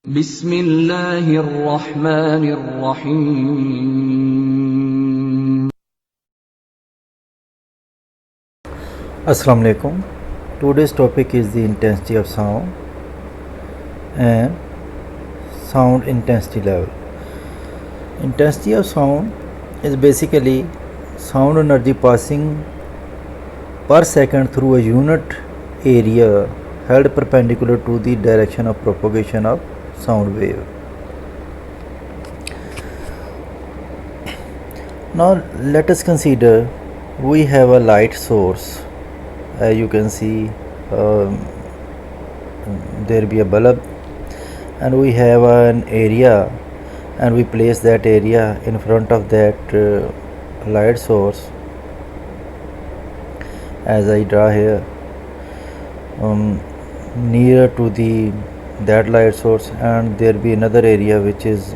बिस्मिल्लाहिर्रहमानिर्रहीम। Assalamu alaikum. Today's topic is the intensity of sound and sound intensity level. Intensity of sound is basically sound energy passing per second through a unit area held perpendicular to the direction of propagation of sound wave. Now let us consider we have a light source. As you can see, there be a bulb, and we have an area, and we place that area in front of that light source, as I draw here, near to the that light source, and there be another area which is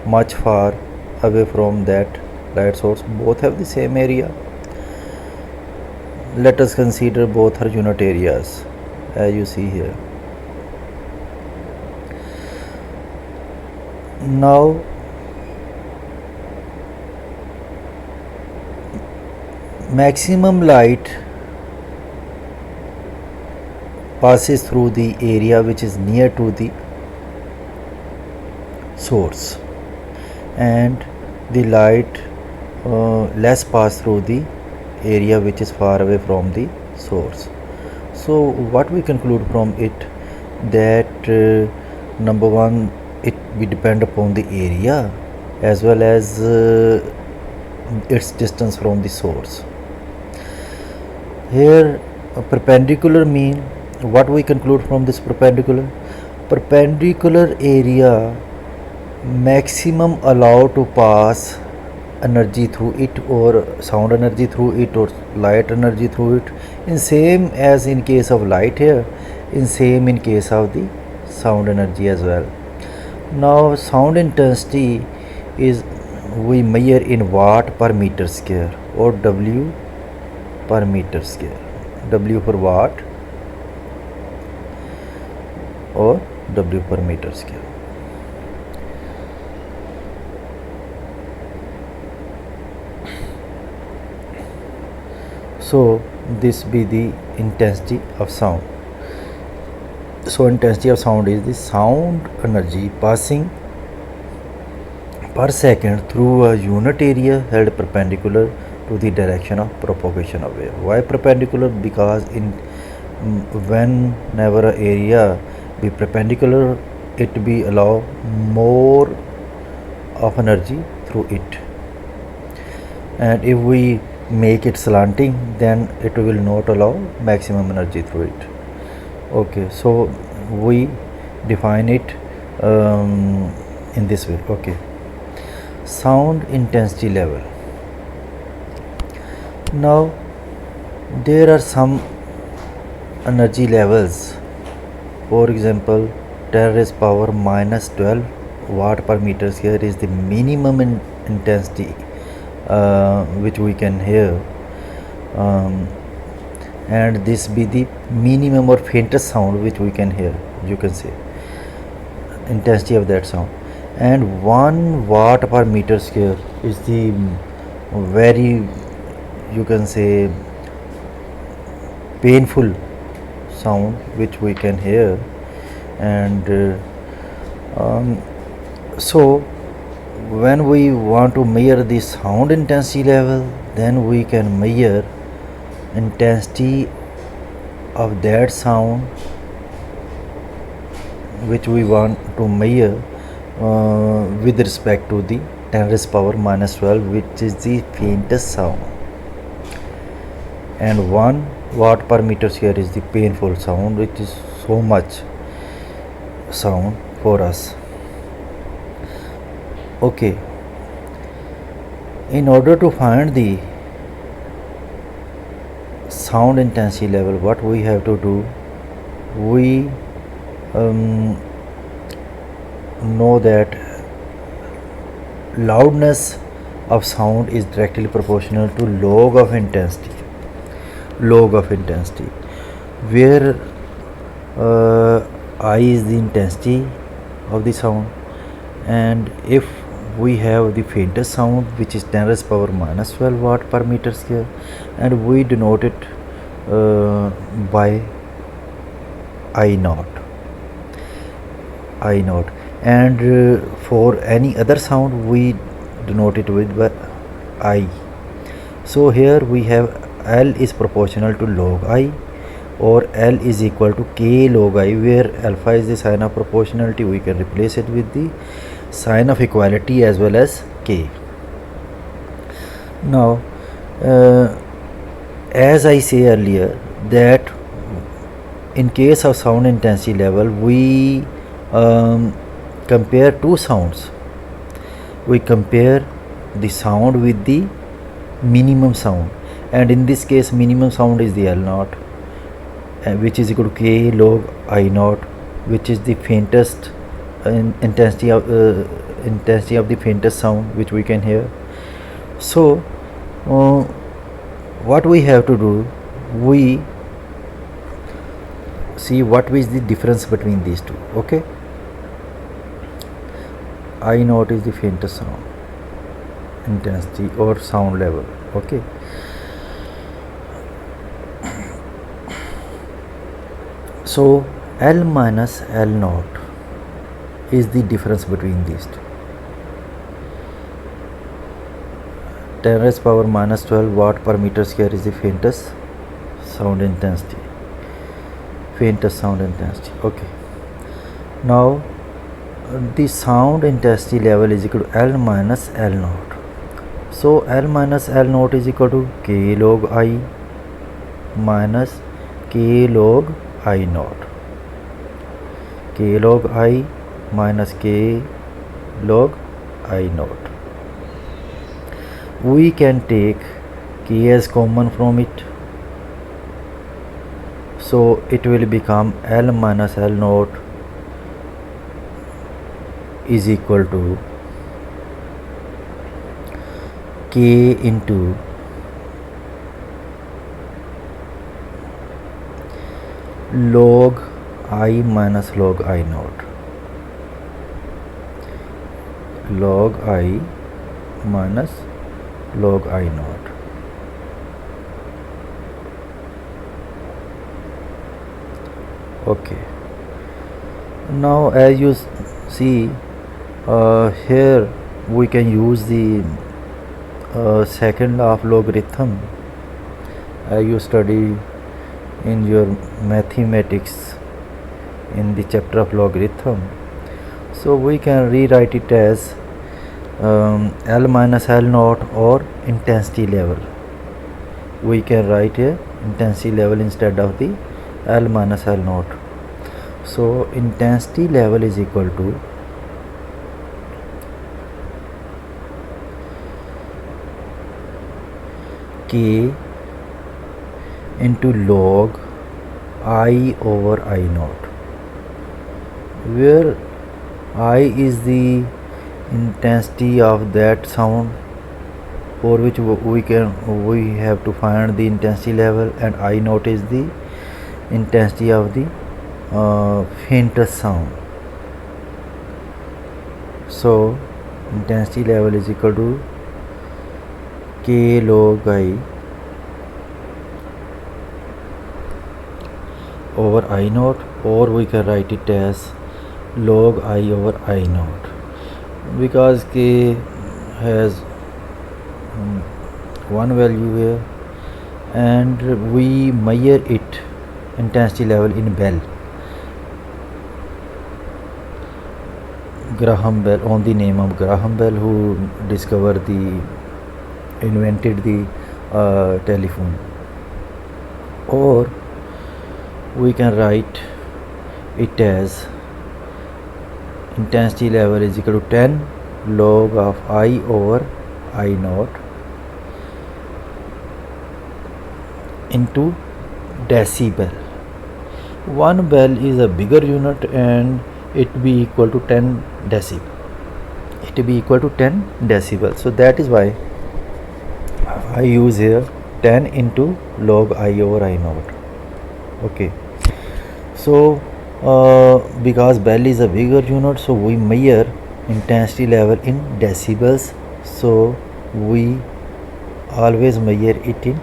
much far away from that light source. Both have the same area. Let us consider both are unit areas, as you see here. Now maximum light passes through the area which is near to the source, and the light less pass through the area which is far away from the source. So what we conclude from it, that number one, it we depend upon the area as well as its distance from the source. Here perpendicular mean, what we conclude from this perpendicular area maximum allowed to pass energy through it, or sound energy through it, or light energy through it, in same as in case of light here, in same in case of the sound energy as well. Now sound intensity is we measure in watt per meter square, or W per meter square. W for watt or W per meter square. So this be the intensity of sound. So intensity of sound is the sound energy passing per second through a unit area held perpendicular to the direction of propagation of wave. Why perpendicular? Because in whenever a area be perpendicular, it be allow more of energy through it, and if we make it slanting, then it will not allow maximum energy through it. Okay, so we define it in this way. Okay, sound intensity level. Now there are some energy levels. For example, 10 raised power minus 12 watt per meter square is the minimum intensity which we can hear, and this be the minimum or faintest sound which we can hear, you can say, intensity of that sound. And 1 watt per meter square is the very, you can say, painful sound which we can hear. And so when we want to measure the sound intensity level, then we can measure intensity of that sound which we want to measure with respect to the 10 raised power minus 12, which is the faintest sound, and 1 watt per meter square is the painful sound, which is so much sound for us. Okay, in order to find the sound intensity level, what we have to do, we know that loudness of sound is directly proportional to log of intensity, where I is the intensity of the sound, and if we have the faintest sound which is 10 raised power minus 12 watt per meter square, and we denote it by I naught, and for any other sound we denote it with by I. So here we have L is proportional to log I, or L is equal to K log I, where alpha is the sign of proportionality. We can replace it with the sign of equality as well as K. Now as I say earlier, that in case of sound intensity level we compare two sounds. We compare the sound with the minimum sound, and in this case minimum sound is the L naught, which is equal to K log I naught, which is the faintest intensity of the faintest sound which we can hear. So what we have to do, we see what is the difference between these two. Okay, I naught is the faintest sound intensity or sound level. Okay, so L minus L naught is the difference between these two. 10 raised power minus 12 watt per meter square is the faintest sound intensity. Okay, now the sound intensity level is equal to L minus L naught. So L minus L naught is equal to K log I minus K log I naught. K log I minus K log I naught. We can take K as common from it, so it will become L minus L naught is equal to K into log I minus log I naught. Log I minus log I naught. Okay, now as you see here we can use the second half logarithm as you study in your mathematics in the chapter of logarithm. So we can rewrite it as L minus L naught, or intensity level. We can write a intensity level instead of the L minus L naught. So intensity level is equal to K into log I over I naught, where I is the intensity of that sound for which we have to find the intensity level, and I naught is the intensity of the faintest sound. So intensity level is equal to K log I over I naught, or we can write it as log I over I naught, because K has one value here, and we measure it intensity level in Bell, Graham Bell, on the name of Graham Bell, who invented the telephone. Or we can write it as intensity level is equal to 10 log of I over I naught into decibel. 1 bell is a bigger unit, and it be equal to 10 decibel. So that is why I use here 10 into log I over I naught. Okay, so because bell is a bigger unit, so we measure intensity level in decibels, so we always measure it in